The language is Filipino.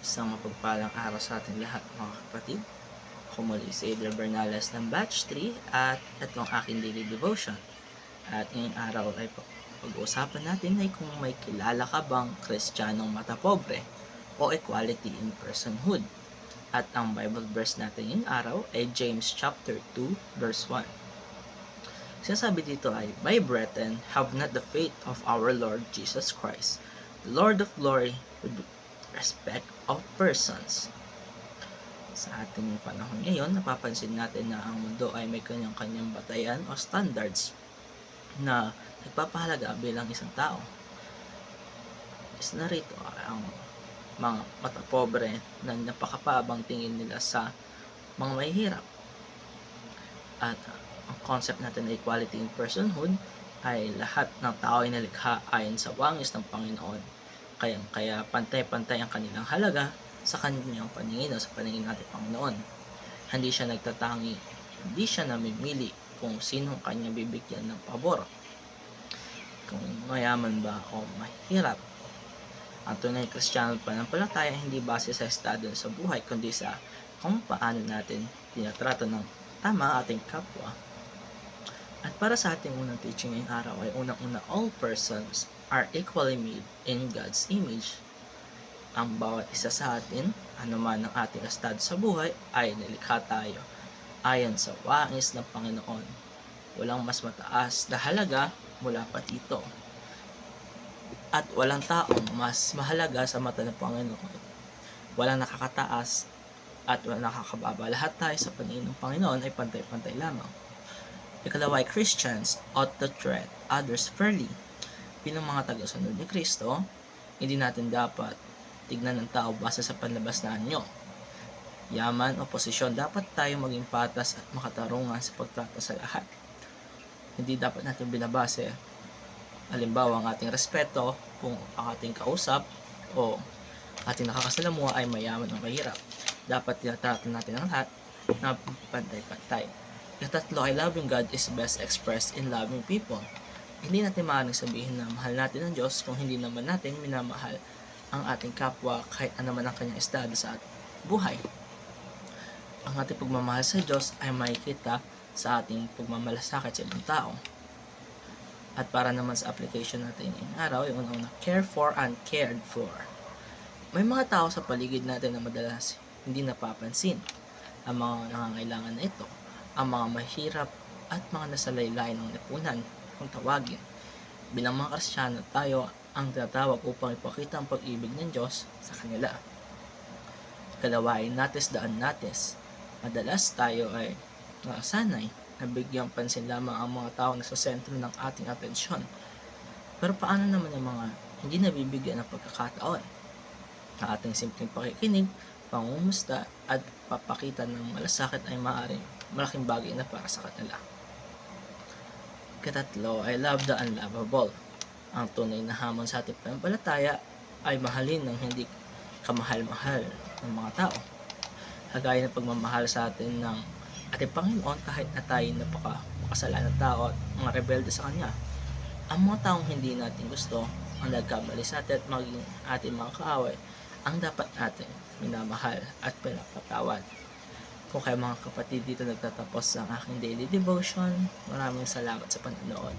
Isang mapagpalang araw sa ating lahat mga kapatid. Ako muli si Adler Bernales ng Batch 3 at itong aking daily devotion. At ngayong araw ay pag-uusapan natin ay kung may kilala ka bang Kristiyanong matapobre o equality in personhood. At ang Bible verse natin ngayong araw ay James chapter 2 verse 1. Sinasabi dito ay, "My brethren, have not the faith of our Lord Jesus Christ, the Lord of glory, with respect of persons." Sa ating panahon ngayon, napapansin natin na ang mundo ay may kanyang-kanyang batayan o standards na nagpapahalaga bilang isang tao. Isa na rito ang mga matapobre na napakapabang tingin nila sa mga mahihirap. At ang concept natin na equality in personhood ay lahat ng tao ay nalikha ayon sa wangis ng Panginoon. Kaya pantay-pantay ang kanilang halaga sa kanyang paningin o sa paningin natin Panginoon. Hindi siya nagtatangi, hindi siya namimili kung sino kanya bibigyan ng pabor. Kung mayaman ba o mahirap. Ang tunay Kristiyano pananampalataya hindi base sa estado sa buhay, kundi sa kung paano natin tinatrato ng tama ating kapwa. At para sa ating unang teaching ngayong araw ay unang-una, all persons are equally made in God's image. Ang bawat isa sa atin, anuman ang ating estado sa buhay, ay nilikha tayo ayon sa wangis ng Panginoon. Walang mas mataas na halaga mula pa dito. At walang taong mas mahalaga sa mata ng Panginoon. Walang nakakataas at walang nakakababa. Lahat tayo sa paningin ng Panginoon ay pantay-pantay lamang. Ikalawa ay Christians ought to treat others fairly. Bilang mga tagasunod ni Kristo, hindi natin dapat tignan ng tao base sa panlabas na anyo, yaman o posisyon. Dapat tayo maging patas at makatarungan sa pagtrato sa lahat. Hindi dapat natin binabase, halimbawa, ang ating respeto kung ang ating kausap o ating nakakasalamuha ay mayaman o mahirap. Dapat tinatrato natin ang lahat na pantay-pantay. Ikatlo ay loving God is best expressed in loving people. Hindi natin maaaring sabihin na mahal natin ang Diyos kung hindi naman natin minamahal ang ating kapwa kahit ano man ang kanyang estado sa buhay. Ang ating pagmamahal sa Diyos ay makikita sa ating pagmamalasakit sa ibang tao. At para naman sa application natin ngayong araw, yung unang care for and cared for. May mga tao sa paligid natin na madalas hindi napapansin ang mga nangangailangan na ito, ang mga mahirap at mga nasa laylayan ng lipunan kung tawagin. Bilang mga Kristiyano, tayo ang tinatawag upang ipakita ang pag-ibig ng Diyos sa kanila. Ikalawa ay natis daan natis. Madalas tayo ay nakasanay na bigyang pansin lamang ang mga tao na sa sentro ng ating atensyon. Pero paano naman yung mga hindi nabibigyan ng pagkakataon? Ang ating simpleng pakikinig, pangumusta at papakita ng malasakit ay maaaring malaking bagay na para sa kanila. Katatlo ay love the unlovable. Ang tunay na hamon sa ating pananampalataya ay mahalin ng hindi kamahal-mahal ng mga tao. Kagaya ng pagmamahal sa atin ng ating Panginoon kahit na tayo makasalanan tao at mga rebelde sa Kanya. Ang mga taong hindi natin gusto, ang nagkamali sa atin at maging ating mga kaaway, ang dapat natin minamahal at pinapatawad. Kung kaya mga kapatid, dito nagtatapos ang aking daily devotion. Maraming salamat sa panonood.